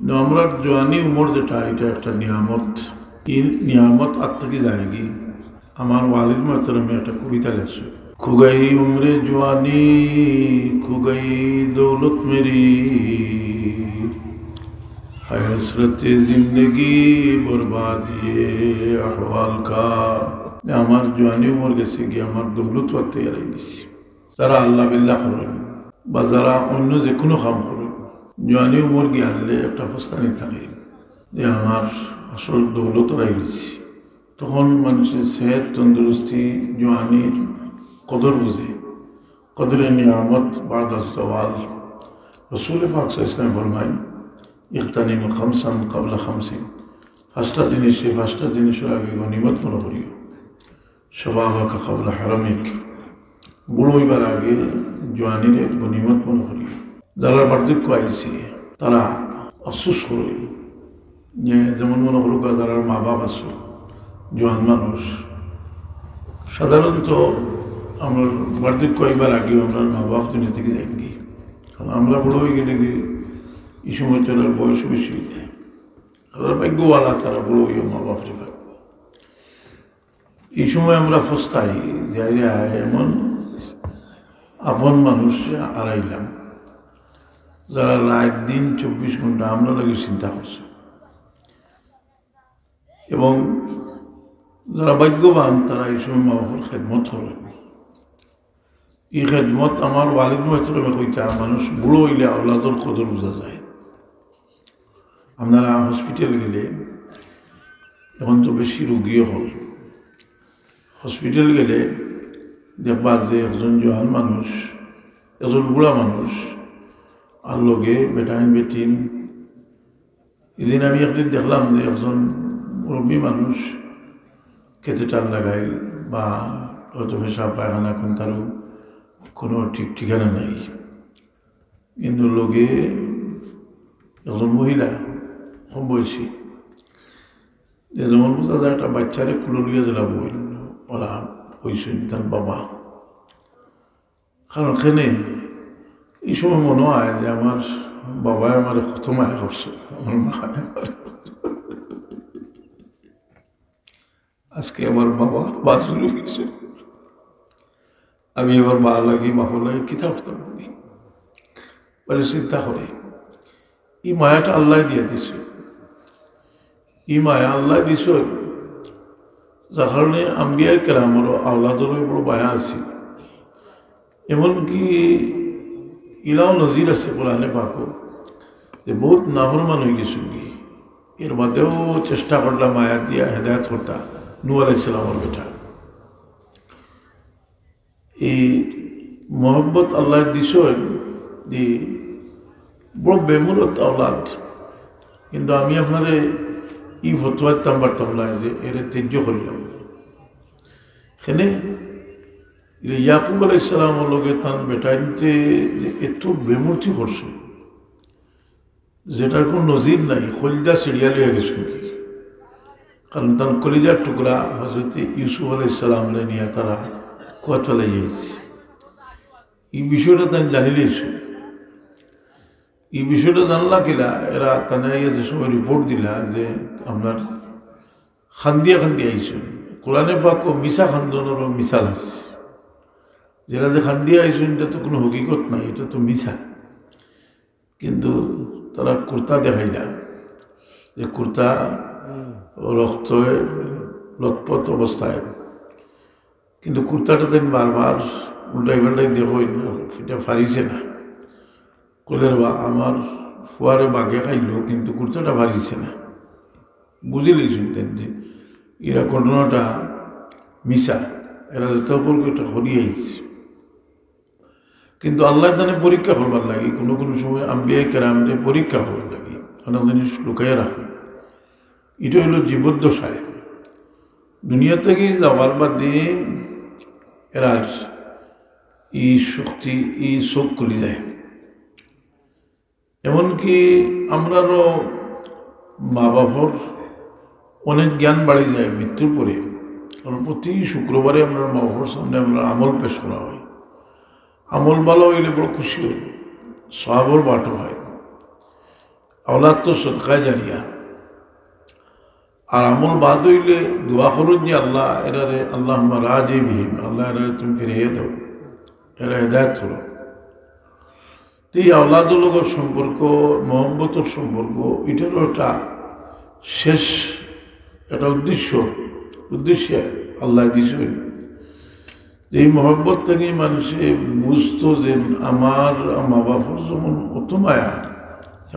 কিন্তু আমরা জোয়ানি উমর যেটা এটা একটা নিয়ামত। এই নিয়ামত আর থেকে যায়গি। আমার ওয়ালিদ মোহতরমে একটা কবিতা লেখছে, খুগই উমরে জোয়ানি খুগই দৌলত মেরি है हसरत जिंदगी बर्बादिए अहवाल का। আমার জোয়ানি উমর গেছে গিয়ে আমার দৌলত তৈরি হয়ে গেছি। যারা আল্লাহ বিল্লাহ করেন বা যারা অন্য যে কোনো কাম করেন, জোয়ানি উমর গিয়ে আনলে একটা ফস্তানি থাকে যে আমার আসল দৌলত রাই গেছি। তখন মানুষের সেহত তন্দুরস্তি জোয়ানির কদর বুঝে, কদরের নিয়ামত বাদ জওয়াল। রসুল পাক সাল্লাল্লাহু আলাইহি ওয়াসাল্লাম ফরমায়, ইগতানিম খামসান ক্বাবলা খামসিন, পাঁচটা জিনিসের আগে গনিমত মনে করিও। শাবাবাকা ক্বাবলা হারামিক, বুড়ো হইবার আগে জোয়ানির গনিমত মনে করিও। যারা বার্ধক্য আইছে তারা আফসোস করেন যে যেমন মনে করুক যারা মা বাপ আছে জোয়ান মানুষ, সাধারণত আমরা বার্ধক্য হইবার আগেও আমরা মা বাপ দুনিয়া থেকে যাইনি। কারণ আমরা বুড়ো হয়ে গেলে কি এই সময় তার বয়সও বেশি হয়ে যায়। তারা ভাগ্যওয়ালা, তারা বুড়ো হইয়া মা বাপরে পায়। এই সময় আমরা ফস্তাই যাই এমন আপন মানুষ হারাইলাম যারা রাত দিন 24 ঘন্টা আমরা লাগে চিন্তা করছে। এবং যারা ভাগ্যবান তারা এই সময় মা বাবার খেদমত করেন। এই খেদমত আমার ওয়ালিদ মোহতরমে কইতা, মানুষ বুড়ো হইলে আওলাদর কদর বোঝা যায়। আপনারা হসপিটাল গেলে, এখন তো বেশি রোগীও হল, হসপিটাল গেলে দেখবা যে একজন জোয়ান মানুষ, একজন বুড়া মানুষ আর লগে বেটাইন বেটিন। এদিন আমি একদিন দেখলাম যে একজন মুরব্বী মানুষ কেটেটার লাগাই বা হয়তো পেশাব পায়খানা, এখন তারও কোনো ঠিক ঠিকানা নাই। কিন্তু লগে একজন মহিলা কম বয়সী, যেমন বোঝা যায় একটা বাচ্চারে কুলো লিয়ে দিলা বই ওরা হয়েছেন তার বাবা। কারণ এখানে এই সময় মনে হয় যে আমার বাবাই আমার কত মায়া করছে, আমার মা আমার আজকে আমার বাবা বাস হয়ে গেছে, আমি এবার মা লাগে বাপর লাগে কিতা করতাম বলে চিন্তা করে। এই মায়াটা আল্লাহ দিয়ে দিছে, এই মায়া আল্লাহ দিছ, যার কারণে আম্বিয়া কেরামেরও আওলাদেরও বড় মায়া আছে। এমনকি ইলাও নজির আছে কোরআনে পাকও যে বহুত নাফরমান হয়ে গেছিল, এর বাদেও চেষ্টা করলাম মায়া দিয়া হেদায়ত করতা। নূহ আলাইহিস সালামের বেটা, এই মোহব্বত আল্লাহ দিছ যে বড় বেমূলত আওলাদ। কিন্তু আমি আপনারে ই ফতোয়াইতাম পারতাম না যে এর তেজ্য করিলাম। এখানে ইয়াকুব আলাইহিস সালামের লগে তার বেটাইনতে যে এত বেমূর্তি করছে যেটার কোনো নজির নাই, কলিজা সিরিয়াল হয়ে গেছে কি। কারণ তার কলিজার টুকরা হযরত ইউসুফ আলাইহিস সালামরে নিয়ে তারা কুয়া চলে যাইছে। এই বিষয়টা তাই জানিলেছে। এই বিষয়টা জানলা কিলা এরা তানে যে সময় রিপোর্ট দিলা যে আপনার খান্দিয়া আইসেন। কোরআনে পাক মিশা খান্দনেরও মিশাল আছে। যেটা যে খান্দিয়া আইসেন এটা তো কোনো হকিকত নাই, এটা তো মিশা। কিন্তু তারা কুর্তা দেখাইলা যে কুর্তা রক্ত লতপত অবস্থায়, কিন্তু কুর্তাটা তেন বারবার উল্টাই পাল্টাই দেখো এটা ফারিছে না। কলের বা আমার ফুয়ারে বাগে খাইল কিন্তু কুর্তাটা ফারিছে না। বুঝিলেই শুনতেন যে এরা ঘটনাটা মিশা, এরা যেতে এটা হরিয়াইছে। কিন্তু আল্লাহ জানে পরীক্ষা করবার লাগে, কোনো কোনো সময় আম্বিয়া কেরামদের পরীক্ষা করবার লাগে, অনেক জিনিস লুকাইয়া রাখে। এটা হইল জীবদ্দশায় দুনিয়া থেকে যাওয়ার বাদে এরা এই শক্তি এই চোখ খুলে যায়। এমনকি আমরারও মা বাবার অনেক জ্ঞান বাড়ি যায় মৃত্যুর পরে। কারণ প্রতি শুক্রবারে আমরা মা বাবার সামনে আমরা আমল পেশ করা হয়। আমল ভালো হইলে বড় খুশি হয়, সওয়াবের বাটো হয়। আওলাদ তো সদকায় জারিয়া, আর আমল বাদ হইলে দোয়া করুন যে আল্লাহ এরারে আল্লাহ রাজে বিহীন, আল্লাহ এরারে তুমি ফিরিয়ে দাও, এরা হেদায়ত করো। তো এই আওলাদের লোকের সম্পর্ক, মহব্বতের সম্পর্ক, এটারও একটা শেষ একটা উদ্দেশ্যে আল্লাহ দিয়েছেন যে এই মহব্বত থেকে মানুষে বুঝতো যে আমার মা বাবার যখন অত মায়া,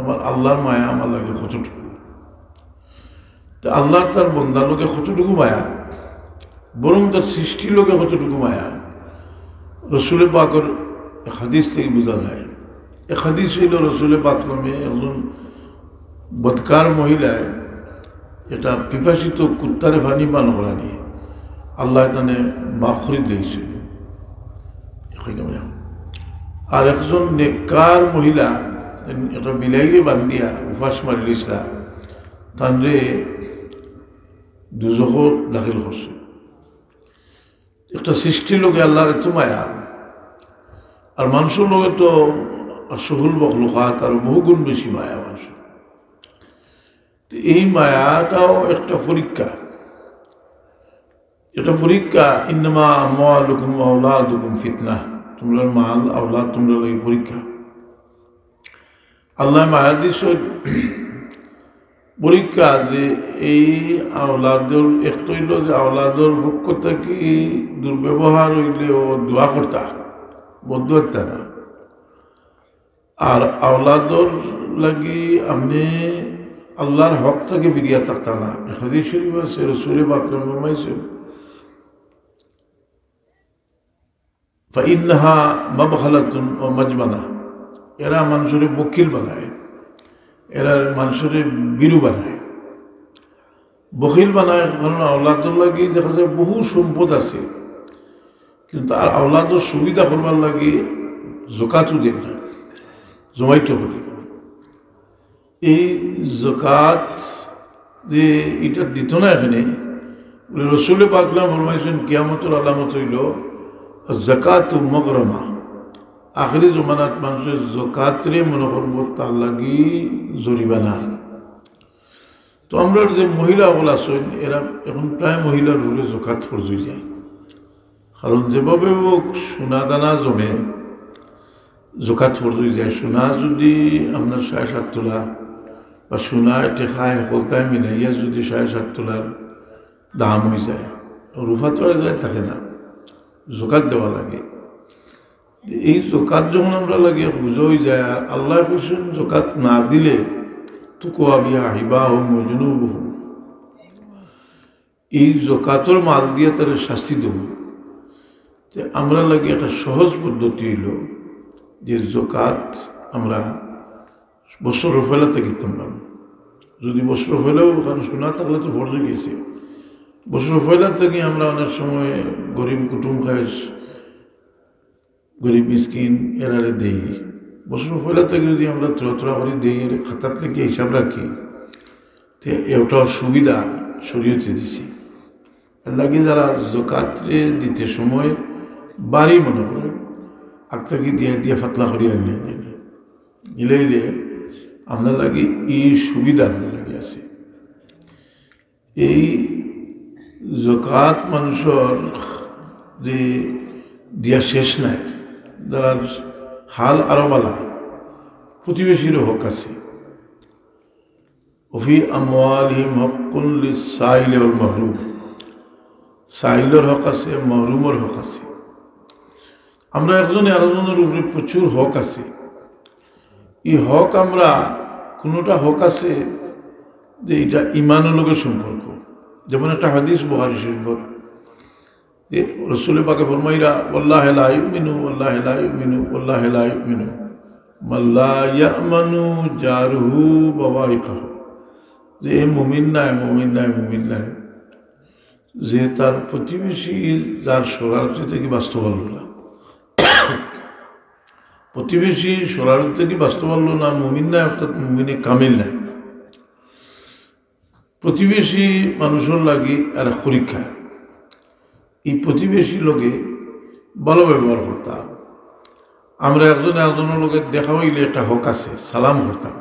আমার আল্লাহর মায়া আমার লাগে কতটুকু, তো আল্লাহর তার বন্দার লোকে কতটুকু মায়া, বরং তার সৃষ্টির লোকে কতটুকু মায়া রসুলের পাকের হাদিস থেকে বোঝা যায়। এক হাদিস হইল রসুলের পাক নামে একজন বদকার মহিলায় এটা পিপাসিত কুত্তারে ফানি পান করানি আল্লাহ তানে মাফ করে দিয়েছে। আর একজন নেককার মহিলা একটা বিলাইরে বান্ধিয়া উপাস মারিলিসরা তানরে দুজখ দাখিল করছে। একটা সৃষ্টির লোকে আল্লাহর এত মায়া, আর মানুষের লোকে তো সহুল মখলুকাত আর বহুগুণ বেশি মায়া মানুষের। এই মায়াটাও একটা পরীক্ষা, এটা পরীক্ষা। ইন্নামা আমওয়ালুকুম ওয়া আওলাদুকুম ফিতনা, তোমরা মাল আওলাদ তোমরা লাগে পরীক্ষা। আল্লাহ মায়া দিছে পরীক্ষা যে এই আওলাদর একটা হইল যে আওলাদর পক্ষ থেকে দুর্ব্যবহার হইলে ও দোয়া করতা, বদুয়াতা না। আর আওলাদর লাগি আপনি আল্লাহর হক থেকে ফিরিয়া থাকতা না। হাদিস শরীফ আছে রাসূলে পাক ফরমাইছেন ফাইন্নাহা মাবখালাতুন ওয়া মাজবানা, এরা মানুষের বকিল বানায়, এরা মানুষের বিরু বানায়, বকিল বানায়। কারণ আওলাদর লাগি দেখা যায় বহু সম্পদ আছে, কিন্তু আর আওলাদর সুবিধা করবার লাগি জকাতও দেন না, জমাইতে করি। এই জকাত যে এটা দিত না এখানে, রসুলে পাকলাম ফরমাইছেন কিয়ামতের আলামত হইল জাকাত মগরমা। আখরি জমানাত মানুষের জকাতরে মনে করবো তার লাগি জরিমানা। তো আমরা যে মহিলা হল আছেন এরা এখন প্রায় মহিলার রুলে জকাত ফরজ হয়ে যায়। কারণ যেভাবে হোক সোনা দানা জমে জকাত ফরজ হয়ে যায়। সোনা যদি আপনার 7.5 তোলা বা সোনা টেকায় হলতায় মিলাইয়া যদি 7.5 তোলার দাম হয়ে যায়, রুফা তো থাকে না, জকাত দেওয়া লাগে। এই জকাত যখন আমরা লাগে বুঝা হয়ে যায়। আর আল্লাহ কৈছেন জকাত না দিলে তুকুয়া বিয়া আহিবা হো মজনু বহু, এই জকাতর মাল দিয়ে তারা শাস্তি দেব। যে আমরা লাগে একটা সহজ পদ্ধতি হইল যে জকাত আমরা বছর ফেলাতে কিনতাম পারব। যদি বছর ফেলেও কারণ শোনা থাকলে তো ফরজ গেছে, বছর ফেলা থেকে আমরা অনেক সময় গরিব কুটুম খাই, গরিব মিসকিন এরারে দেই। বছর ফেলা থেকে যদি আমরা তোরা করে দিই, এর খাতার থেকে হিসাব রাখি, তো এটাও সুবিধা শরীয়তে দিছি। এর লাগে যারা জকাতরে দিতে সময় বাড়ি মনে করে আগটাকে দিয়ে ফাতলা করিয়া নিলে আপনার লাগে এই সুবিধা আপনার লাগে আছে। এই জকাত মানুষের যে দিয়া শেষ নাই, যারা হাল আরো বালা প্রতিবেশীরও হক আছে। ওফি আমওয়ালিহিম হাক্কুন লিস-সাইলি ওয়াল মাহরুম, সাইলের হক আছে, মাহরুমের হক আছে। আমরা একজনে আরেকজনের উপরে প্রচুর হক আছে। এই হক আমরা কোনোটা হক আছে যে এটা ইমানের লোকের সম্পর্ক। যেমন একটা হাদিস বুখারী শরীফের রসুলে পাকে ফরমাইরা ওয়াল্লাহি লা ইউমিনু ওয়াল্লাহি লা ইউমিনু ওয়াল্লাহি লা ইউমিনু মাল্লা ইয়ামানু জারহু বাওয়াইকাহু, যে মুমিন নাই যে তার প্রতিবেশী যার শরারতি থেকে বাঁচতে পারল না, প্রতিবেশী শরারতি থেকে বাঁচতে পারল না, মুমিন নাই, অর্থাৎ মুমিনে কামিল নাই। প্রতিবেশী মানুষের লাগি আর পরীক্ষা। এই প্রতিবেশী লোকে ভালো ব্যবহার করতাম। আমরা একজনের লোকের দেখা হইলে একটা হক আছে, সালাম করতাম।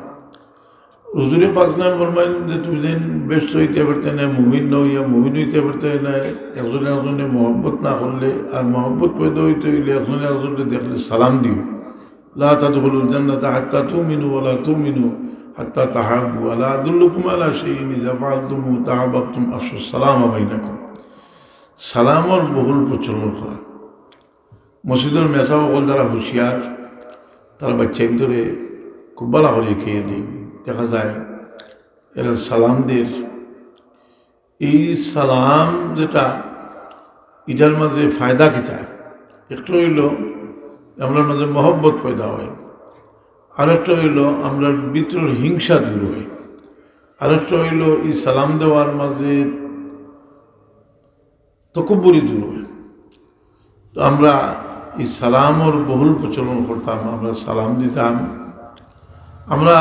হুজুরে পাক নাম ফরমাইন যে তুমি যেন ব্যস্ত হইতে পারতে না, মুমিন নইয়া মুমিন হইতে পারতে না, একজনে একজনে মহব্বত না করলে, আর মহব্বত পয়দা হইতে হইলে একজনে একজনে দেখলে সালাম দিও। লা তাদখুলুল জান্নাতা হাত্তা তুমিনু ওয়া লা তুমিনু হাত্তা তাহাব্বু, আলা আদুল্লুকুম আলা শাইইন ইযা ফাআলতুমু তাহাব্বাতুম আফশুস সালামা বাইনাকুম। সালামর বহুল প্রচলন করা। মসজিদের মেসা সকল যারা হুঁশিয়ার তারা বাচ্চা ভিতরে খুব ভালো করে খেয়ে দিন। দেখা যায় এরা সালামদের এই সালাম যেটা এটার মাঝে ফায়দা কিতা, একটা হইল আমরা মাঝে মহব্বত পয়দা হয়, আরেকটা হইল আমরা ভিতরের হিংসা দূর হয়, আরেকটা হইল এই সালাম দেওয়ার মাঝে তকব্বুরি দূর হয়। তো আমরা এই সালামর বহুল প্রচলন করতাম, আমরা সালাম দিতাম। আমরা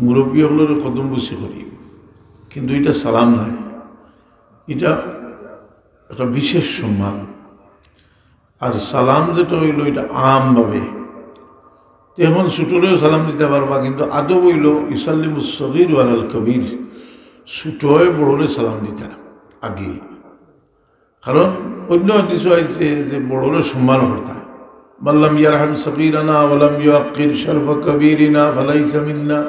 মুরব্বী হলের কদম বসে করি, কিন্তু এটা সালাম নাই, এটা একটা বিশেষ সম্মান। আর সালাম যেটা হইল এটা আমভাবে, এখন ছোটরেও সালাম দিতে পারবা, কিন্তু আদব হইল ইসাল্লিমুস সগীর ওয়ালাল কবির, ছোটয় বড়রে সালাম দিতা আগে। কারণ অন্য হাদিস হয়েছে যে বড়রে সম্মান করতা, মাল্লাম ইয়ারহাম সগীরানা ওয়ালাম ইউআক্কির শারফা কবীরিনা ফালাইসা মিন্না।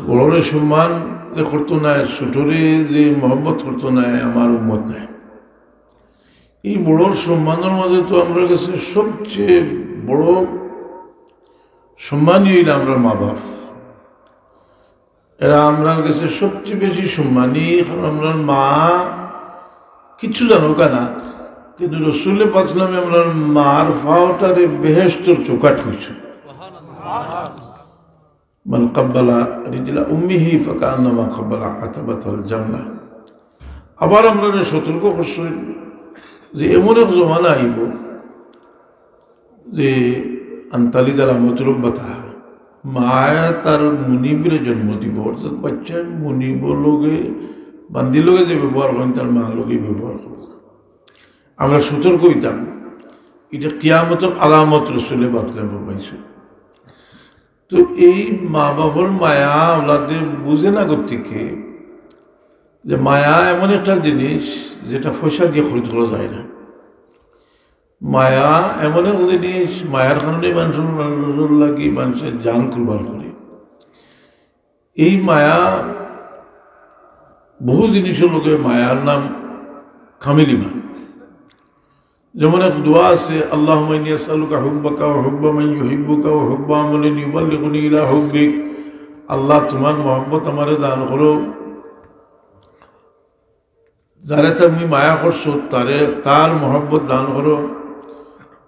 বড়রে সম্মান যে করতো না, ছোটরে যে মহব্বত করতো না, আমার উম্মত নাই। এই বড়োর সম্মানের মাঝে তো আমরা কাছে সবচেয়ে বড় সম্মানই হইল আমরা মা বাপ। এরা আমরার কাছে সবচেয়ে বেশি সম্মানী, কারণ আমরা মা কিছু জানো কেনা, কিন্তু রসুলের পাক নামে আমরা মার ফাওটারে বেহেশতর চৌকাট হয়েছে। মান কাব্বালা রিজলা উম্মিহি ফাকান্নামা কাব্বালা আতাবাতাল জান্নাহ। আবার আমরা সতর্ক করছি যে এমন এক জমানা আইব যে আন্তালিদাল আমতুরব্বাতা, মায়া তার মুনিবরে জন্ম দিব, অর্থাৎ বাচ্চা মুনিব লোকে বান্দি লোকে যে ব্যবহার করেন তার মা লোকে ব্যবহার করব। আমরা সতর্ক হইতাম, এটা কিয়ামতের আলামত রসুলে বাতলে বলবাইছে। তো এই মা বাবার মায়া ওলাদে বুঝে না করতে, যে মায়া এমন একটা জিনিস যেটা পয়সা দিয়ে খরিদ করা যায় না। মায়া এমন এক জিনিস, মায়ার কারণে মানুষের লাগি মানুষের জান কুরবান করে। এই মায়া বহু জিনিসের লোকে মায়ার নাম কামিলিমা। যেমন এক দোয়া আছে, আল্লাহুম্মা ইন্নী আসআলুকা হুব্বাকা ওয়া হুব্বা মান ইউহিব্বুকা ওয়া হুব্বা আমালিন ইউবাল্লিগুনি ইলা হুব্বিক। আল্লাহ তোমার মহব্বত আমারে দান করো, যারে তুমি মায়া করছো তারে তার মহব্বত দান করো,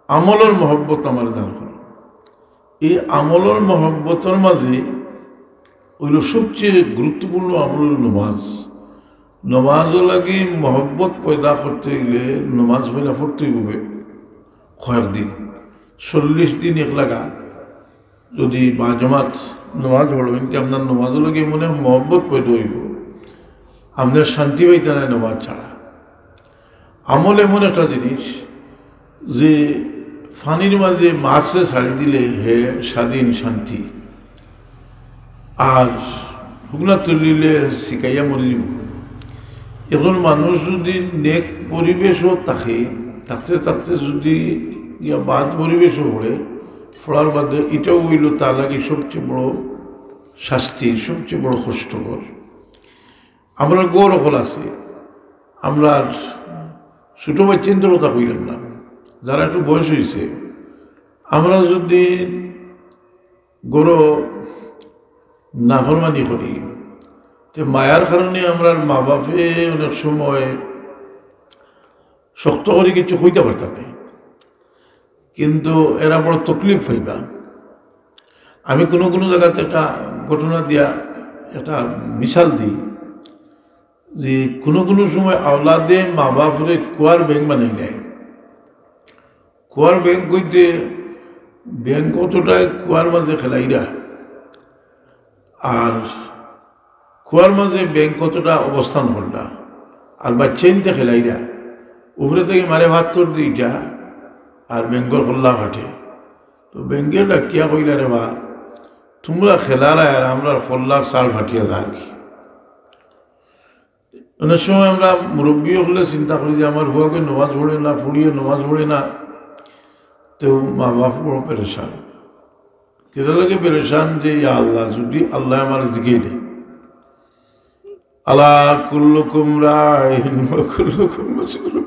আমলের মহব্বত আমার দান করো। এই আমলের মহব্বতের মাঝে ওইল সবচেয়ে গুরুত্বপূর্ণ আমল নমাজ। নমাজও লাগে মহব্বত পয়দা করতে গেলে নমাজ পয়দা পড়তেই হবে কয়েকদিন, 40 দিন এক লাগা যদি বা জমাত নমাজ পড়বেন, আপনার নমাজও লাগে মনে মহব্বত পয়দা হইব, আপনার শান্তি পাইতে নাই নমাজ ছাড়া। আমল এমন একটা জিনিস যে ফানির মাঝে মাছে ছাড়ি দিলে হে স্বাধীন শান্তি, আর শুকনা তুলিলে শিকাইয়া মরি যাব। এখন মানুষ যদি নেক পরিবেশও থাকে, থাকতে থাকতে যদি ইয়া বাদ পরিবেশও পড়ে, পড়ার বাদে এটাও হইল তার লাগে সবচেয়ে বড় শাস্তি, সবচেয়ে বড় কষ্টকর। আমরা গৌর হল আছে, আমরা ছোটো বাচ্চাদের কথা কইলাম না, যারা একটু বয়স হয়েছে, আমরা যদি গৌর নাফরমানি করি, তো মায়ার কারণে আমরা মা বাপে অনেক সময় শক্ত করে কিছু হইতে পারতাম না, কিন্তু এরা বড় তকলিফ হইবা। আমি কোনো কোনো জায়গাতে একটা ঘটনা দিয়া একটা মিশাল দিই যে কোনো কোনো সময় আওলাদে মা বাপরে কুয়ার ব্যাংক বানাই নেয়। কুয়ার ব্যাংক করতে ব্যাংক কতটায় কুয়ার মাঝে খেলাইরা, আর কুয়ার মাঝে ব্যাংক কতটা অবস্থান করলা, আর বাচ্চাইনতে খেলাইরা উপরে থেকে মারে ভাত তোর দিইটা আর ব্যাংকর কল্লা ঘাটে। তো ব্যাংকের ডাকিয়া কইলা রে বা তোমরা খেলার আর আমরা খোল্লার চাল ফাটিয়া যার কি অনেক সময় আমরা মুরব্বী হলে চিন্তা করি যে আমার হুয়াকে নমাজ পড়ে না, ফুড়িয়ে নমাজ পড়ে না, তো মা বাপ বড় পেরেশান। কেটা লাগে পেরেশান যে ইয়া আল্লাহ, যদি আল্লাহ আমার জিগে নেই, আলা কুল্লুকুম রাইন ওয়া কুল্লুকুম মাসউলুন,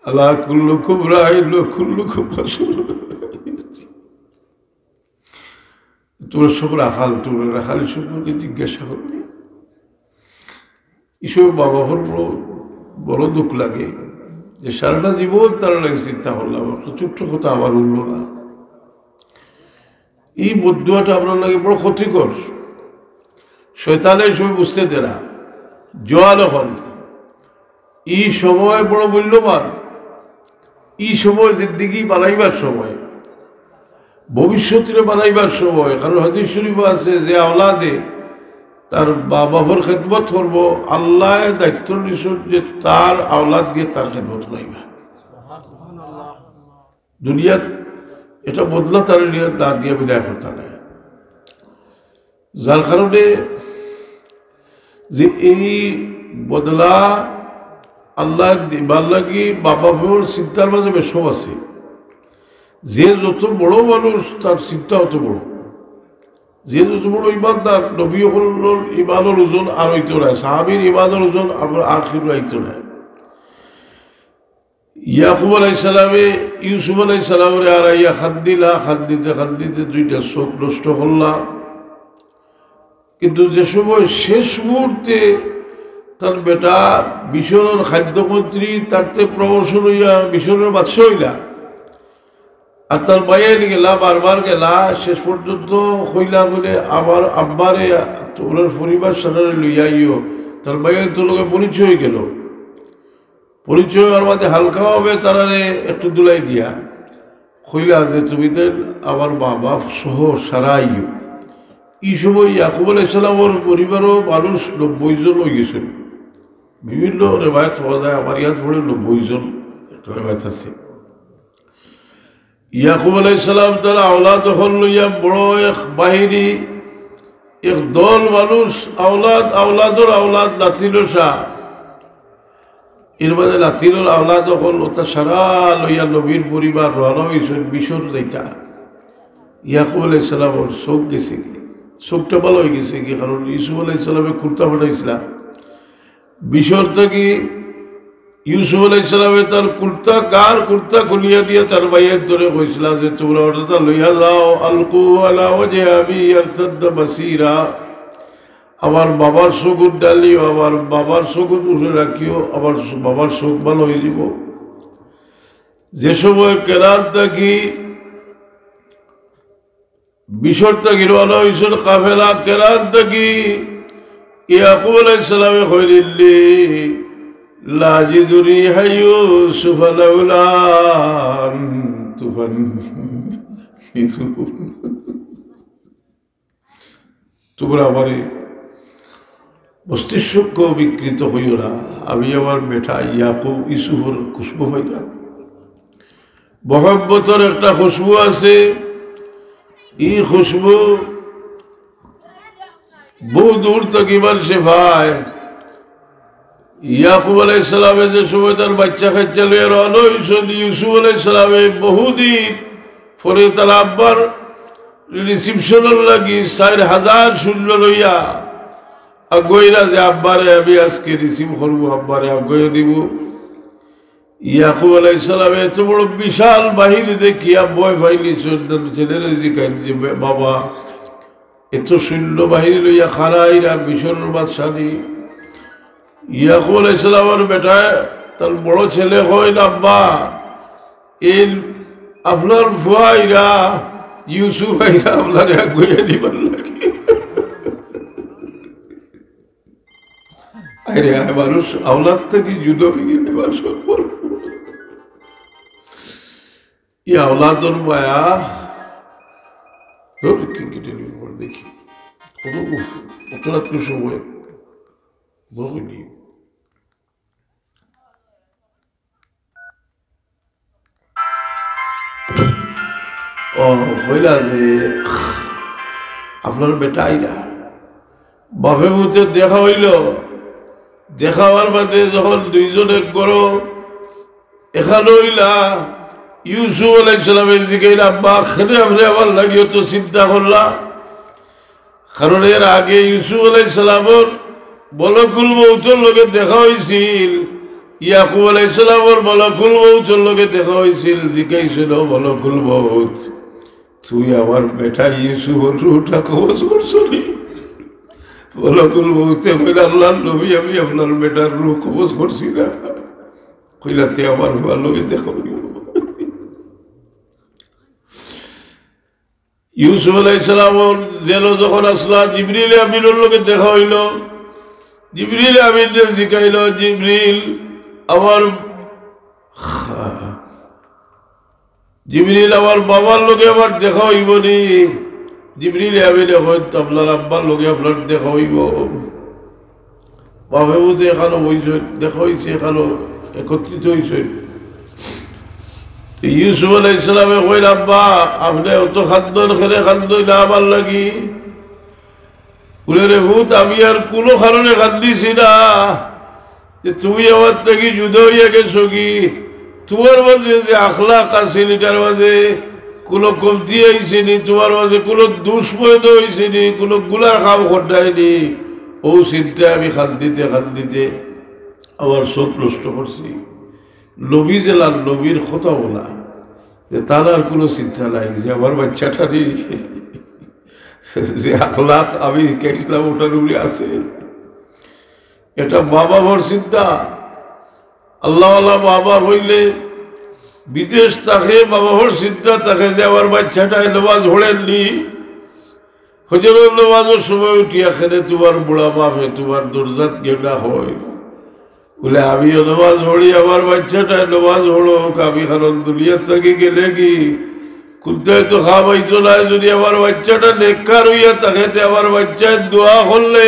আলা কুল্লুকুম রাইন ওয়া কুল্লুকুম মাসউলুন। তোমরা সব রাখাল, তোমরা রাখাল সম্পর্কে জিজ্ঞাসা করবে। এসব বাবা হর বড় দুঃখ লাগে যে সারাটা জীবন তারা লাগে চিন্তা করলাম, ছোট্ট কথা আবার উঠল না। এই বদুয়াটা আপনার লাগে বড় ক্ষতিকর। শয়তানে এই সময় বুঝতে দে না, জোয়ান হন, এই সময় বড় মূল্যবান, এই সময় জিন্দিগি বানাইবার সময়, ভবিষ্যতে বানাইবার সময়। কারণ হাদিস শরীফ আছে যে আওলাদে তার বাবার খেদমত করব, আল্লাহ দায়িত্ব নিছেন যে তার আওলাদ দিয়ে তার খেদমত করাইবা। দুনিয়াত এটা বদলা তার না দিয়ে বিদায় করতে নাই। যার কারণে যে এই বদলা আল্লাহ দিবার লাগি বাবা ভাইয়ের চিন্তার মাঝে বেশব আছে। যে যত বড় মানুষ তার চিন্তা অত বড়, যে যত বড় ইমানদার, নবী হল ইমানের ওজন আর হইতে নাই, সাহাবীর ইমানের ওজন আর কিন্তু হইতে নাই। ইয়াকুব আলাইসালামে ইউসুফ আলাইসালামের আর ইয়া খাদ্দিলা, খাদ্দিতে খাদ্দিতে দুইটা চোখ নষ্ট করলাম। কিন্তু যে সময় শেষ মুহূর্তে তার বেটা মিশরের খাদ্যমন্ত্রী তারতে প্রমোশন হইয়া মিশরের বাদশা হইলা, আর তার বাইরে গেলা, বারবার গেলা, শেষ পর্যন্ত হইলা বলে আবার আব্বারে তোমরা পরিবার সাথে লইয়াইও, তার বাইরে তোর লোকে পরিচয় হয়ে গেল। পরিচয় হওয়ার মাঝে হালকা হবে তারারে একটু দুলাই দিয়া হইলা যে তুমি তো আমার বাবা সহ সারাইও। এই সময় ইয়াকুব আলাইসালামের পরিবারও মানুষ 90 জন হয়ে গেছেন। বিভিন্ন রেবায়ত পাওয়া যায়, আমার ইয়াদ পড়ে 90 জন একটা রেবায়ত আছে। ইয়াকুব আলাইসালাম তারা আওলাদ হল লইয়া বড় এক বাহিনী, এক দল মানুষ, আওলাদ আওলাদর আওলাদ নাতির শাহ, এর মাঝে নাতির আওলাদ হল ওটা সারা লইয়া নবীর পরিবার রওনা হয়েছেন মিশর যাইতা। ইয়াকুব আলাইসালামর চোখ গেছে কি, চোখটা ভালো হয়ে গেছে কি, কারণ ইউসুফ আলাইসালামে কুর্তা ফাটাইছিলাম মিশর থেকে। ইউসুফ আলাইসালামে তার কুর্তা খুলিয়া দিয়া তার ভাইয়ের ধরে কইছিল যে তোমরা ওটা লইয়া যাও, আলকু আলা ওয়াজহি আবি ইয়ারতাদ্দা বাসীরা, আমার বাবার চকুর ডালিও, আমার বাবার চকুর উঠে রাখিও, আমার বাবার চোখ ভালো হয়ে যাব। যে সময় কেরাত থাকি মিশর থেকে রওনা হয়েছেন কাফেলা, কেরাত থাকি ইয়াকুব আলাইহিসসালামে কইলেন লা জিদু রিহা ইউসুফ লাউলা তুফান্নিতুন, তোমরা আমারে মস্তিষ্ক বিকৃত হইও না, আমি আমার বেটা ইয়াকুব ইউসুফের খুশবু পাই না। মহব্বতের একটা খুশবু আছে, এই খুশবু বহু দূর থেকে মানুষে পায়। ইয়াকুব আলাইহিসসালামে যে সময় তার বাচ্চা কাচ্চা লইয়া রওনা হইছেন, ইউসুফ আলাইহিসসালামে বহুদিন পরে তার আব্বার রিসিপশনের লাগি 4000 সৈন্য লইয়া আগইরা যে আব্বারে আমি আজকে রিসিভ করবো, আব্বারে আগইয়া দিব। ইয়াকুব আলাইহিসসালামে এত বড় বিশাল বাহিনী দেখিয়া ভয় পাইলি, ছেলেরা জিজ্ঞাসা যে বাবা এত সৈন্য বাহিনী লইয়া খারাইরা মিশরের বাদশাহী। ইয়াকুব আলাইহিসসালামের বেটা তার বড় ছেলে হয় না, আব্বা এই আপনার ফুয়াইরা ইউসুফ আইরা আপনার আগইয়া দিবার লাগে। আরে মানুষ আওলাদ থেকে জুদো হয়ে গেলে ই আওলাদর মায়া দেখি কত সময় বলি। ও কইলা যে আপনার বেটা আইরা বাপে মুতে দেখা হইল। দেখা হওয়ার বাদে যখন দুইজনে করো এখানে হইলা ইউসুফ আলাইহিস সালামের জিগাইলা আব্বা খেলে আপনি আমার লাগিও তো চিন্তা করলা, কারণ এর আগে ইউসুফ আলাইহিস সালামের বলকুল মৌতের লগে দেখা হয়েছিল, ইয়াকুব আলাইহিস সালামের বলকুল মৌতের লগে দেখা হয়েছিল। জিগাইছিল বলকুল মৌত তুই আমার বেটা ইউসুফের রূহটা কবজ করছনি? বলকুল মৌতে কইলা আল্লাহর নবী আমি আপনার বেটার রূহ কবজ করছি না। কইলা তে আমার ভালো লগে দেখা হইল। ইউসুফ আলাইহিস সালামের জেল যখন আসলা জিবরিল আমিনের লগে দেখা হইল। জিবরিল আমিনকে শিখাইল জিবরিল আমার বাবার লগে আমার দেখা হইব নি? জিবরিল আমিন হয়তো আপনার আব্বার লগে আপনার দেখা হইব। বাবাও যে এখানে হয়েছে দেখা হয়েছে, এখানে একত্রিত হয়েছে। ইউসুফ আলাইহিস সালামে কইল আব্বা আপনি অত খাদ্য খেলে খাদ্য না আমার লাগি? বলে রে ভূত আমি আর কোনো কারণে কান্দিছি না যে তুমি আমার থেকে জুদা হইয়া গেছো কি? তোমার মাঝে যে আখলাক আছিল এটার মাঝে কোনো কমতি আইসেনি, তোমার মাঝে কোনো দুষ্পদ হয়েছেনি, কোনো গুলার কাম ঘটায়নি। ও চিন্তা আমি খান্দিতে খান্দিতে আমার চোখ নষ্ট করছি। নবী জেলার নবীর কথা বলা যে তার আর কোনো চিন্তা নাই যে আমার বাচ্চাটারই যে আখলাক আমি কেছিলাম ওটার উপরে আছে। এটা বাবা ভর চিন্তা। আল্লাহওয়ালা বাবা হইলে বিদেশ থাকে, বাবা ভর চিন্তা থাকে যে আমার বাচ্চাটায় নমাজ পড়েননি, হজরের নমাজের সময় উঠিয়া খেলে তোমার বুড়া বাপে তোমার দরজাত গেলা হয় বলে আমিও নমাজ পড়ি, আমার বাচ্চাটায় নমাজ পড়ুক। আমি কারণ দুনিয়ার থেকে গেলে কি কুদ্দায় তো খাওয়াই চলায়, যদি আমার বাচ্চাটা নেককার হইয়া থাকে আমার বাচ্চায় দোয়া করলে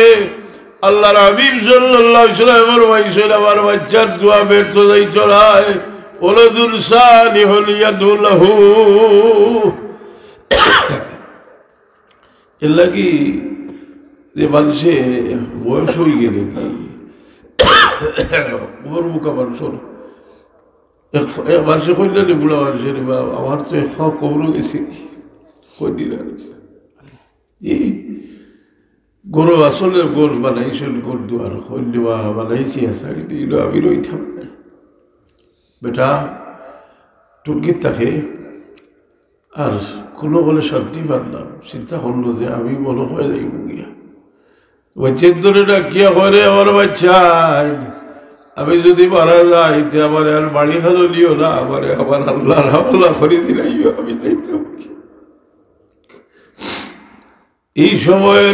আল্লাহর হাবিব সাল্লাল্লাহু আলাইহি ওয়াসাল্লামের ওয়াইসের আমার বাচ্চার দোয়া ব্যর্থ যাই চলায়। ওলাদুল সালিহুল ইয়াদুল্লাহু এর লাগি যে মানুষে বয়স হয়ে গেলে কি ওর বুকা মানুষের মানুষে কইলে নি বুড়া মানুষের আমার তো কবরও গেছি কই দিল গরু আসলে গোর বানাইছিল গোর দুয়ার কইলে বানাইছি আসাই দিল আমি রইতাম বেটা টুকির থাকে আর কোনো বলে শান্তি পারলাম। চিন্তা করলো যে আমি বলো হয়ে যাইব গিয়া বাচ্চার ধরে ডাকিয়া করে আমার বাচ্চাই আমি যদি মারা যাই তে আমার আর বাড়ি খানো নিও না, আমার আবার আল্লাহ আল্লাহ করে দিলাইও আমি যাইতাম। এই সময়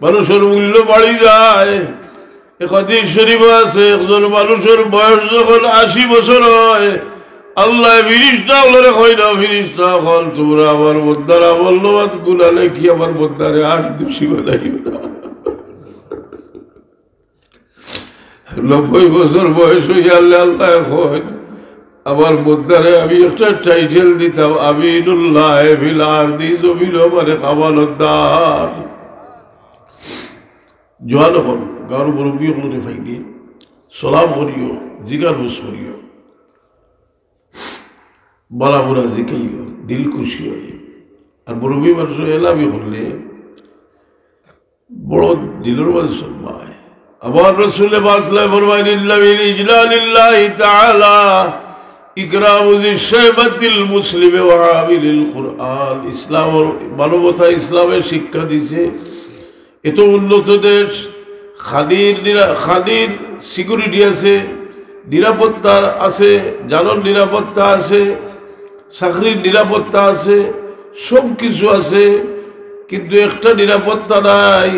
মানুষের মূল্য বাড়ি যায়। হাদিস শরীফে আছে একজন মানুষের বয়স যখন 80 বছর হয় আল্লাহ ফিরিস্তা বলে কই না ফিরিস্তা হল তোমরা আমার বন্দার আমল নামাত গুনালে কি আমার বন্দারে আর দোষী বানাইও না। 90 বছর বয়স হইয়া আল্লাহ কয় আমার বন্দারে আমি একটা টাইটেল দিতাম আমিনুল্লাহ ফিল আরদি, জমিন মানে খামানদার। জোয়ান হল গাঁর মুরব্বী হলরে ফাইনি সালাম করিও, জিগার হুস করিও, বলা বুড়া জিকাইও, দিল খুশি হয়। আর মুরব্বী মানুষ এলামি করলে বড় দিলের মাঝে সম্মান। আমার রাসূলে বাতলায় ফরমাইলেন ইল্লা মিন ইজলালিল্লাহি তাআলা ইকরামু যিশাইবাতিল মুসলিমি ওয়া আমিলিল কুরআন। ইসলাম মানবতা ইসলামের শিক্ষা দিছে। এত উন্নত দেশ, খালির সিকিউরিটি আছে, নিরাপত্তা আছে, জানের নিরাপত্তা আছে, চাকরির নিরাপত্তা আছে, সব কিছু আছে, কিন্তু একটা নিরাপত্তা নাই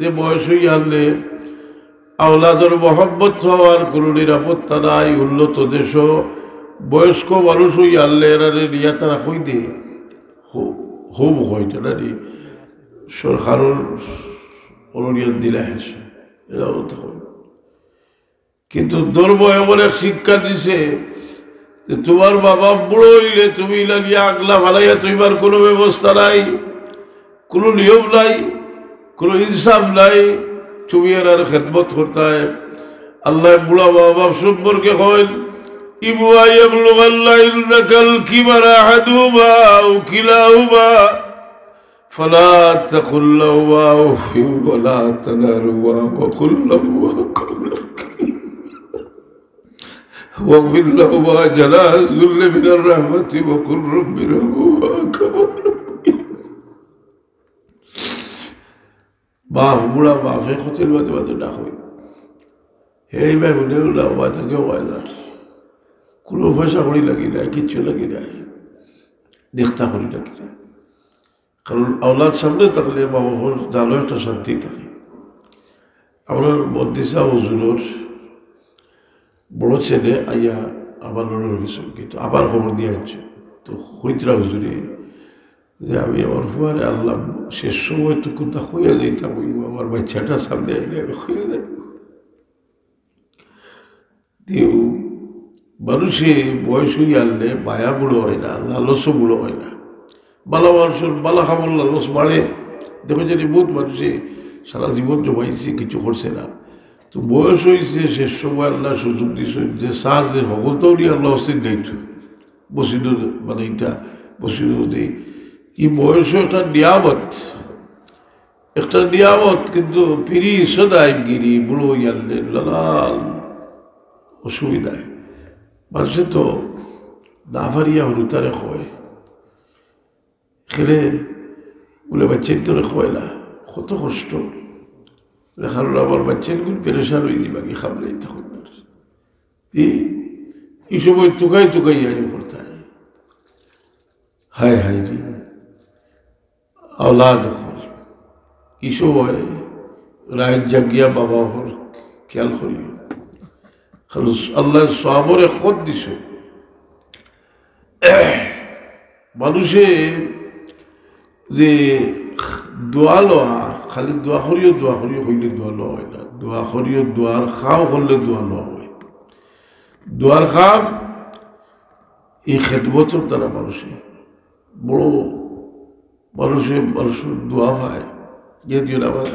যে বয়স হইয়া আনলে আওলাদের মহব্বত হওয়ার কোনো নিরাপত্তা নাই। উন্নত দেশ বয়স্ক মানুষ হইয়া আনলে এরা নিয়া তারা কই দে হোম হইতে না নি সরকারের অনুনিয়ন দিলে আসে এরাও তখন। কিন্তু ধর্ম এমন এক শিক্ষা দিছে যে তোমার বাবা বুড়ো হইলে তুমি ইলালিয়া আগলা ভালাইয়া তুইবার কোনো ব্যবস্থা নাই, কোনো নিয়ম নাই, কোনো ইনসাফ নাই, তুমি আর খেদমত করতে হয়। আল্লাহ বুড়া বাবা সম্পর্কে হয় ইবুয়া ইয়াবলুগাল্লা ইন্নাকাল কিবারা আহাদুহুমা আও কিলাহুমা ফালা তাকুল লাহুমা উফিন ওয়ালা তানহারহুমা ওয়া কুল লাহুমা কাওলান কারীমা ওয়াগফির লাহুমা জানাহ যুল্লি মিনার রাহমাতি ওয়া কুল রাব্বি ইরহামহুমা কামা রাব্বায়ানি। বাপ বুড়া বাপে খতিল বাদে বাদে ডাক হইল এই ভাই বলে বাবা থেকে ওয়াইলার কোনো পয়সা করি লাগি নাই, কিচ্ছু লাগি নাই, দেখতা করি লাগি না। কারণ আওলাদ সামনে থাকলে বাবার জানো একটা শান্তি থাকে। আমরা বদিসা হুজুরের বড় ছেলে আইয়া আবার লড়ে গেছে, কিন্তু আবার খবর দিয়ে আনছে। তো হইতরা হুজুরে যে আমি আমার ফুয়ারে আল্লাহ শেষ সময় তো কোনটা হইয়া যাইতাম, আমার বাচ্চাটা সামনে আইলে আমি হইয়া যাই। দিও মানুষে বয়স হয়ে আনলে বায়া বুড়ো হয় না, লালসও বুড়ো হয় না। বালা মানুষের বালা খাবার লালস বাড়ে। দেখো জানি বহুত মানুষে সারা জীবন জমাইছে, কিছু করছে না, তো বয়স হয়েছে শেষ সময় আল্লাহ সুযোগ দিয়েছে যে সার যে সকলটাও নিয়ে আল্লাহ হস্তিন নেইত বসিদ, মানে এটা বসিদ নেই। এই বয়সও একটা নিয়ামত, একটা নিয়ামত, কিন্তু পিড়ি সদাই গিরি বুড়ো হয়ে আনলে লাল অসুবিধায় মানুষে তো না ফারিয়া হরুতারে খয় খেলে বলে বাচ্চার তোরে খয় না, কত কষ্ট। কারণ আমার বাচ্চার গুণ পেরেশান হয়ে যাবে কি খাবলে তখন এই সময় টুকাই টুকাই আজ করতে হয়। হায় হায় রে আওলাদ হল এই সময় রায় জাগিয়া বাবা হল খেয়াল করিও। আল্লাহ সবরে খত দিছ মানুষে যে দোয়া লওয়া, খালি দোয়া করিও হইলে দোয়া লওয়া হয় না। দোয়া করিও দোয়ার খাও করলে দোয়া লওয়া হয়। দোয়ার খাম এই খেদমতর দ্বারা মানুষে বড় মানুষের দোয়া পায়। যেহেতু আমার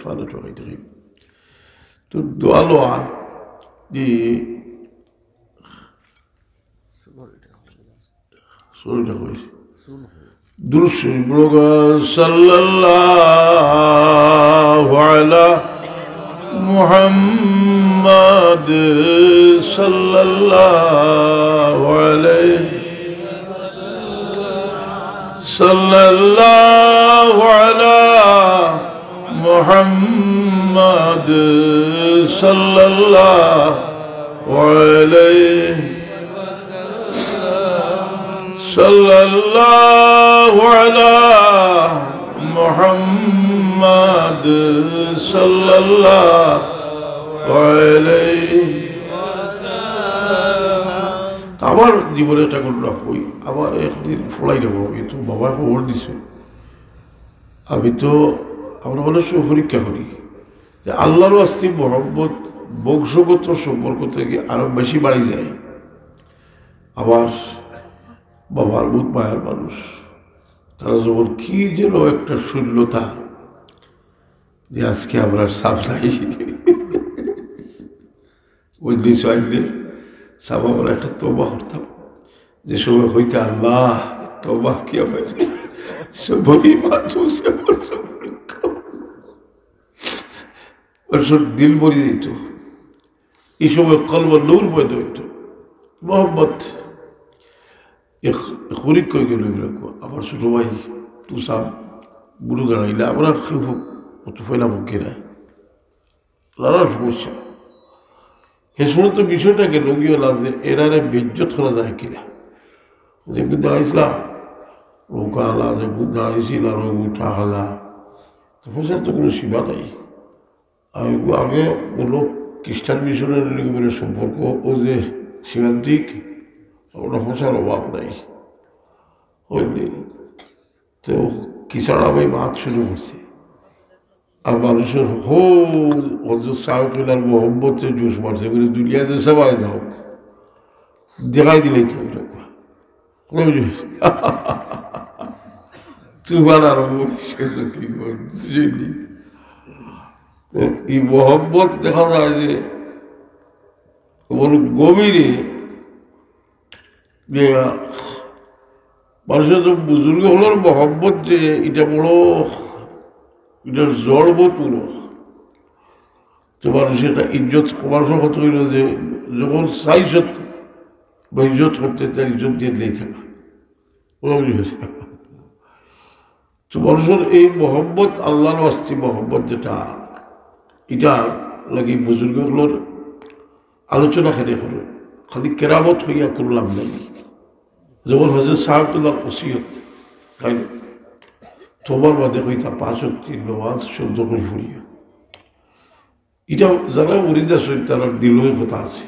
ফালে ঠকাই থাকি, তো দোয়া লওয়া যে শরীরটা হয়েছে দুরুদ বলগা সাল্লাল্লাহু আলা মুহাম্মাদ সাল্লাল্লাহু আলাইহি সাল্লাল্লাহু আলা মুহাম্মাদ সাল্লাল্লাহু আলাইহি সাল্লাল্লাহু আলা মুহাম্মাদ সাল্লাল্লাহু আলাইহি। আমার জীবনে এটা করলাম হই, আবার একদিন ফলাই দেবো, কিন্তু বাবা খবর দিছে। আমি তো আমরা অনেক সময় পরীক্ষা করি যে আল্লাহর আস্তি মোহাম্মদ বংশগত সম্পর্ক থেকে আরো বেশি বাড়ি যায়। আবার বাবার বহুত মায়ার মানুষ, তারা যখন কি যেন একটা শূন্যতা যে আজকে আমরা সাফ নাই বুঝলি চাইলে সাফ আমরা একটা তবা করতাম, যে সময় হইতে আল্লাহ তবা কি হবে সবরি মানুষ দিল ভরে দিত। এই সময় কলব নূর পয়দা হইত, মোহাম্মদ খরিক কই গেল। আমার ছোট ভাই তুষাম বুড়ো দাঁড়াইলে আমরা ফেলা ফুকে না নানান সমস্যা। সে সময় তো বিষয়টা কেন গিয়ে না যে এরারে বেজ্জত করা যায় কিনা, যে বুধ দাঁড়াইছিলাম রৌকা আলা, যে বুধ দাঁড়াইছিল আর উঠা হালা, তো ফসার তো কোনো সীমা নাই। আমি আগে বললো খ্রিস্টান মিশনের সম্পর্ক ও যে সীমান্তিক ওটা ফসার অভাব নাই হইলে, তো কিসারা ভাই মাছ শুরু করছে। আর মানুষের হজরত সাহকিলার মোহাম্মতের জোশ মারছে, দুনিয়াতে সবাই যাওক, দেখাই দিলেই থাকবে তুফান আরম্ভ কি বুঝিনি। এই মহব্বত দেখা যায় যে গভীরে যে মানুষের তো বুজুর্গ হলোর মহব্বত যে এটা বড়, এটার জড়বোধ পুরো। তো মানুষ এটা ইজ্জত মানুষের কথা হইল যে যখন চাই সত্য বা ইজ্জত করতে তার ইজ্জত দিয়ে দিলেই থাকা তো মানুষের এই মহব্বত আল্লাহর অস্তি মহব্বত যেটা এটা লাগে বুজুর্গগুলোর আলোচনা খেলে করে খালি কেরামত হইয়া করলাম নাই। যেমন হজরত সাহেবুল্লাহ ওসিয়ত তাই তোমার বাদে হইতা 5 ওয়াক্ত নামাজ 14 করে ফুরিয়া, এটা যারা উরিদা সহিত তারা দিলই কথা আছে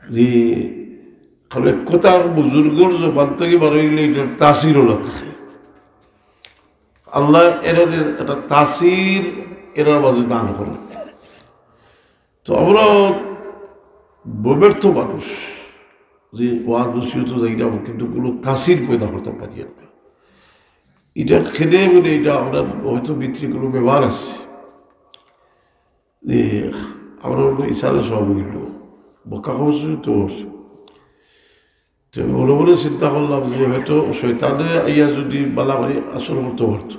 যে এক কথা বুজুর্গর জবান থেকে বার হইলে এটার তাসির হলো থাকে। আল্লাহ এরা একটা তাসির এরার মাঝে দান করে। তো আমরা ব্যর্থ মানুষ যে ওয়াজ নসিহত যাই না কিন্তু কোনো তাসির পয়দা করতে পারি না। এটা খেলে বলে এটা আমরা হয়তো ভিতরে কোনো ব্যবহার আছে যে আমরা ইসালে সব হইল বকা হচ্ছে তো বলে বলে চিন্তা করলাম যে হয়তো শয়তানে আইয়া যদি বালা করে আসর করতে পারতো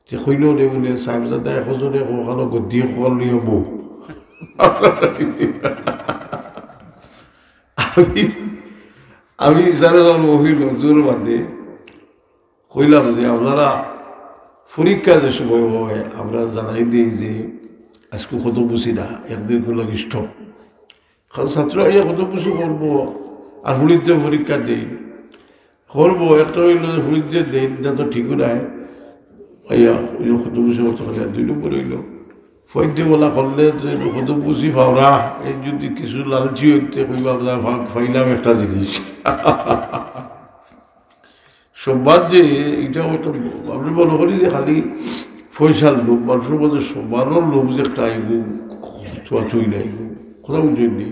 যে হইলেও নেই বলে সাহেবজাদা এখনজনে ওখানে গদ্দিয়ে কল নিয়ে বউ আমি ইসারে যখন হইল জোর বাদে কইলাম যে আপনারা পরীক্ষা যে সময় হয় আমরা জানাই দিই যে আজকে কত বুঝি না একদিন করলো স্টপ, কারণ ছাত্র এই কত বুঝি করবো আর ফুলিতে পরীক্ষা দেই করবো একটা হইল যে ফুলিতে দেই না তো ঠিকও নাই ইয়া কত বুঝি করতে পারি। আর 2 নম্বর হইল ফৈদ্য বলা করলে যে কত বুঝি ফাওরা এই যদি কিছু লালচি হইতে কইবা ফাইলাম একটা জিনিস সবার যে এটাও একটা আপনি মনে করি যে খালি পয়সার লোক মানুষের মধ্যে সবারও লোক যে একটা আইব চুয়াচুই নাই কোথাও বুঝেননি।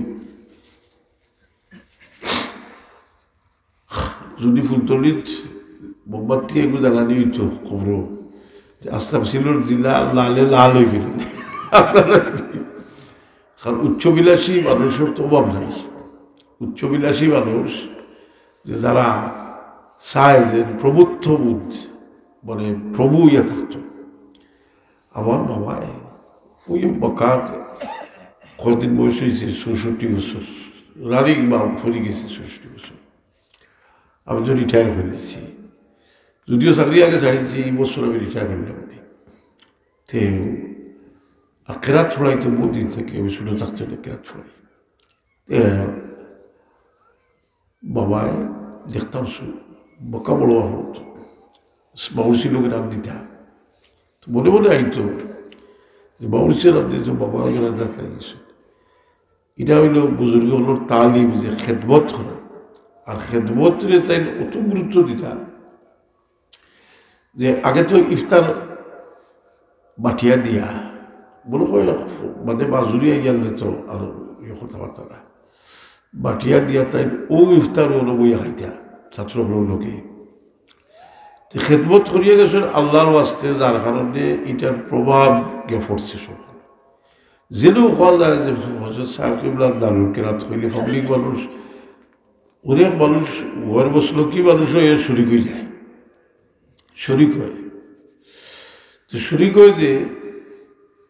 যদি ফুলতলিত মোমবাতি এগুলো জ্বালানি হইত খবর আস্তে ছিল জিলা লালে লাল হয়ে গেল। কারণ উচ্চবিলাসী মানুষের তো অভাব নাই। উচ্চবিলাসী মানুষ যে যারা চায় যে প্রভুত্ববোধ মানে প্রভু ইয়ে থাকতো। আমার বাবায় ওই বকার কদিন বয়স হয়েছে 66 বছর, রানিং বা ফরি গেছে 66 বছর। আমি তো রিটায়ার করে নিচ্ছি, যদিও চাকরি আগে ছাড়িয়েছি এই বছর আমি রিটায়ার করলাম। তো কেরাত ছড়াই তো বহু দিন থেকে আমি ছোটো থাকতে কেরাত ছড়াই। বাবায় দেখতাম বকা বড় হতো বাবুর্চি লোকের রাত দিতা তো মনে মনে আইতো যে বাবুর্চি রাত দিত বাবা রাত দেখা গেছে। এটা হইল বুজুর্গ হলোর তালিম যে খেদমত করা, আর খেদমতরে তাই অত গুরুত্ব দিতা যে আগে তো ইফতার বাটিয়া দিয়া বলো হয় বাদে বাজুরিয়া গেলে তো আর ইয়ে করতে পারত না, বাটিয়া দিয়া তাই ও ইফতার হলো বইয়া খাইতা ছাত্রগুলোর লোকে খেদমত করিয়া গেছেন আল্লাহর ওয়াস্তে, যার কারণে এটার প্রভাব গিয়ে পড়ছে সব। জেনেও খাওয়া যায় যে হজরত সাহেব কিবলার দারুল কেরাত হইলে পাবলিক মানুষ অনেক মানুষ ঘর বসলো কি মানুষও এর শরিক হয়ে যায়, শরিক হয়। তো শরিক হয়ে যে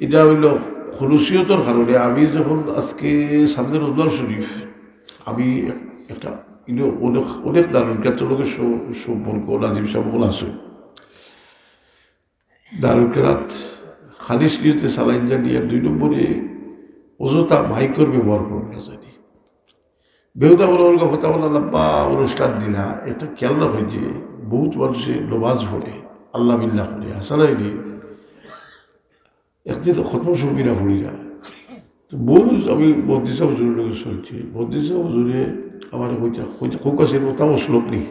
এটা হইল খলুসিয়তর কারণে আমি যখন আজকে সামনে রোজগার শরীফ আমি একটা অনেক অনেক দারুল কেরাতের লোকের সম্পর্ক নাজিম সাহেব আছে। দারুল কেরাত খালিশ নিতে সালাইন জানিয়ে 2 নম্বরে অযথা মাইকর ব্যবহার করুন না জানি বেহুদা বলে ওর কথা বলা বা অনুষ্ঠান দিলা এটা খেয়াল না হয় যে বহুত মানুষে নমাজ পড়ে আল্লাহ বিল্লাহ করে হাসানাইনি একদিন খতম সঙ্গীরা পড়ি না। তো বহু আমি বদ্রিসা হুজুরের লোকের চলছি, বদ্রিসা হুজুরে আমার খুব কাছে তাও শ্লোক নেই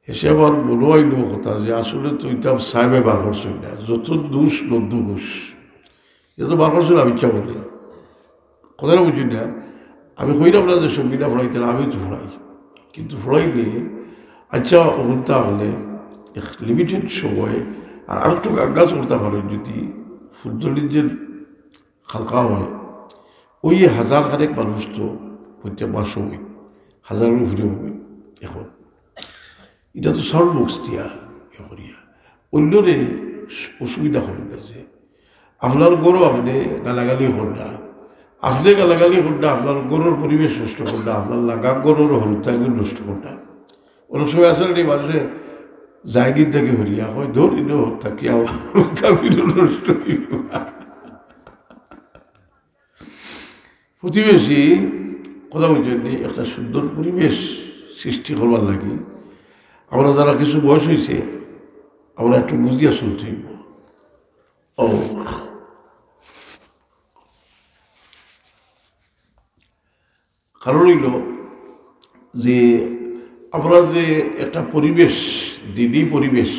এসে আবার মনে হইল কথা যে আসলে তো এটা সাহেবে বার করছেন না, যত দুষ নদ্য ঘুষ এত বার করছেন আমি ইচ্ছা বলি কথাটা বুঝি না। আমি কইলাম না যে সঙ্গীটা ফোড়াইতে না, আমি তো ফোড়াই, কিন্তু ফোড়াইলে আচ্ছা হত্যা হলে লিমিটেড সময় আর আরেকটু গাছ করতে পারে যদি ফুলতলির যে খালকা হয় ওই হাজার খানেক মানুষ তো প্রত্যেক মাসও হয়, হাজারের উপরে হবে। এখন এটা তো সাউন্ড বক্স দিয়া করিয়া অন্যরে অসুবিধা করেন না যে আপনার গরু আপনি গালাগালি হন না, আপনি গালাগালি হন না, আপনার গরুর পরিবেশ নষ্ট কর না, আপনার লাগা গরুর হরুতাগুলো নষ্ট কর না। অনেক সময় আসলে এই মানুষে জায়গির থেকে হরিয়া হয় ধরি থাকি হরুতাগুলো নষ্ট হইব। প্রতিবেশী কথা বলছেন একটা সুন্দর পরিবেশ সৃষ্টি করবার লাগে আমরা যারা কিছু বয়স হয়েছে আমরা একটু বুঝিয়া চলতে হইব। ও কারণ হইল যে আমরা যে একটা পরিবেশ দিনই পরিবেশ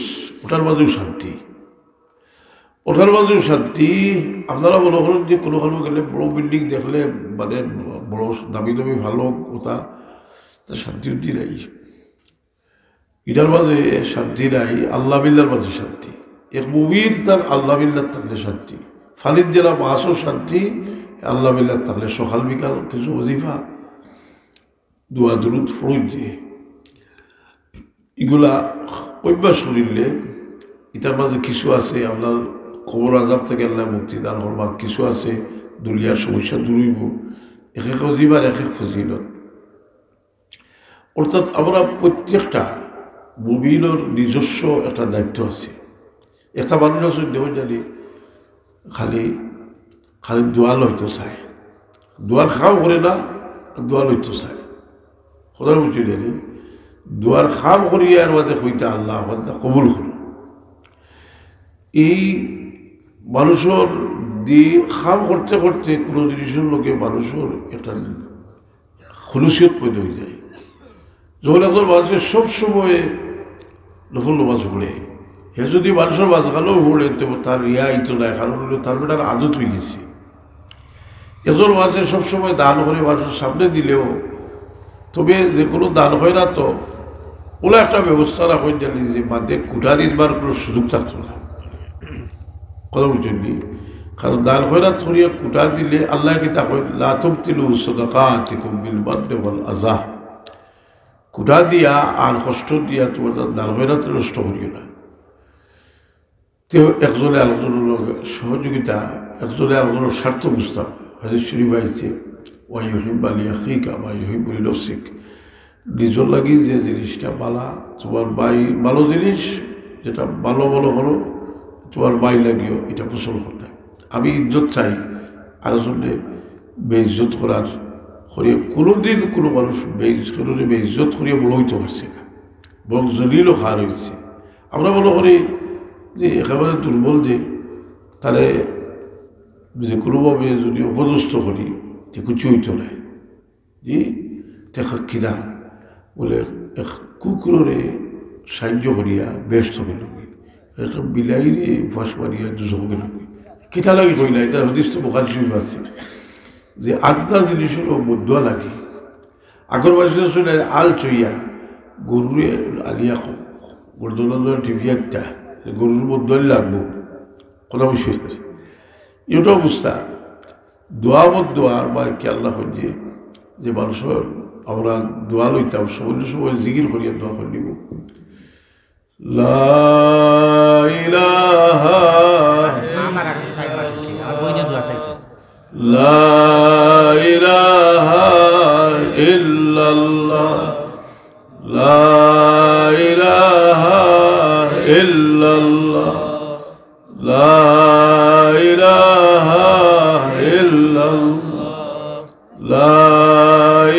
ওটার মাঝেও শান্তি, ওটার মাঝেও শান্তি। আপনারা মনে করেন যে কোনোখানে গেলে বড় বিল্ডিং দেখলে মানে বড় দামি দামি ভালো কথা, তা শান্তি উন্তি নাই, এটার মাঝে শান্তি নাই। আল্লাহ বিল্লার মাঝে শান্তি, এক মুমিন তার আল্লাহ বিল্লার থাকলে শান্তি। ফালিদ জেলা মাসও শান্তি আল্লাহ বিল্লার থাকলে। সকাল বিকাল কিছু ওজিফা দোয়া দুরুদ ফরজ দিয়ে এগুলা অভ্যাস করিলে এটার মাঝে কিছু আছে আপনার কবর আজাব থেকে আল্লাহ মুক্তি দান করবার, কিছু আছে দুনিয়ার সমস্যা দূর হইব, এক এক ওজিফার এক এক ফজিলত। অর্থাৎ আমরা প্রত্যেকটা মুমিনের নিজস্ব একটা দায়িত্ব আছে। একটা মানুষ আছে দেহ জানি খালি খালি দোয়া লইতে চায়, দোয়ার খাও করে না, দোয়া লইতে চায়। খোদার বুঝি জানি দোয়ার খাম করিয়া আর মাঝে কইতে আল্লাহ কবুল করো। এই মানুষের খাম করতে করতে কোনো জিনিসের লোকে মানুষের একটা খলুসিয়ত পয়দা হয়ে যায়। যখন একজন মানুষের সবসময় নফল নামাজ পড়ে, হে যদি মানুষের মাঝখানেও পড়ে তো তার রিয়াইতো নাই, কারণ তার বেটার আদত হয়ে গেছে। একজন মানুষের সবসময় দান করে মানুষের সামনে দিলেও তবে যে কোনো দান হয় না, তো ওলা একটা ব্যবস্থা রাখেন জানি যে বাদে কুটা দিবার কোনো সুযোগ থাকতো না। কথা বুঝছেন নি? কারণ দান খয়রাত করিয়া কুটা দিলে আল্লাহ কি তা কই লা তুবতিলু সাদাকাতিকুম বিল মান্নি ওয়াল আযা, কুটা দিয়া আর কষ্ট দিয়া তোমার দান খয়রাত নষ্ট করিও না। তো একজনে আলোচনার সহযোগিতা, একজনে আলোচনার স্বার্থ বুঝতাম। হাদিস শরীফ আইছে ওয়া ইউহিব্বু লিআখিকা মা ইউহিব্বু লিনাফসিক, নিজের লাগি যে জিনিসটা বালা তোমার বাই ভালো জিনিস যেটা ভালো ভালো হলো তোমার বাই লাগিও এটা পোষণ করতে। আমি ইজ্জত চাই আরেকজনে বেইজ্জত করার করিয়ে কোনোদিন কোনো মানুষ বেইজ্জত করিয়া বড় হইতে পারছে না, বরং জলিলও খার হয়েছে। আমরা মনে করি যে একেবারে দুর্বল যে তাহলে যে কোনোভাবে যদি অপদস্থ করি যে কিছু হইত না, জি টেকিরা বলে এক কুকুরে সাহায্য করিয়া ব্যস্ত গেল, একটা বিলাইরে ফাঁস মারিয়া দুশো গেল। কিটা লাগে কইলা এটা হদিস তো বোখারি শরীফ আছে যে আটটা জিনিসেরও বদুয়া লাগে। আগর বাসের শুনে আল চইয়া গরুরে আলিয়া গরদোলা টিভি একটা গরুর বদুয়াই লাগবো, কথা বুঝতে পারি। এটা অবস্থা দোয়া বদুয়ার বা কি আল্লাহ হইয়ে যে মানুষের আমরা দোয়া লইতাম সময় সময় জিকির করিয়া দোয়া করে নিব। লা ইলাহা লা ইলাহা ইল্লাল্লাহ লা ইলাহা ইল্লাল্লাহ লা ইলাহা ইল্লাল্লাহ লা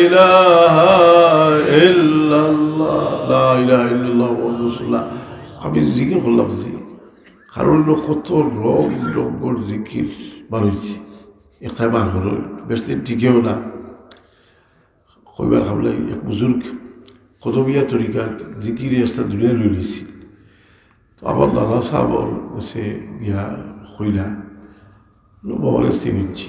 ইলাহা ইল্লাল্লাহ লা ইলাহা ইল্লাল্লাহ মুহাম্মাদুর রাসূলুল্লাহ। আমি জিকির করলাম যে কারণ কত রং রঙের জিকির বার হয়েছে, একটাই বার হল বেশি টিকেও না। কইবার খাবলাই এক বুজুর্গ কতবিয়া তরিকার জিকির রাস্তা দুনিয়া লই নিয়েছি। তো আমার নানা সাহাবর কাছে গিয়া কইলা বাবার কাছে হইছি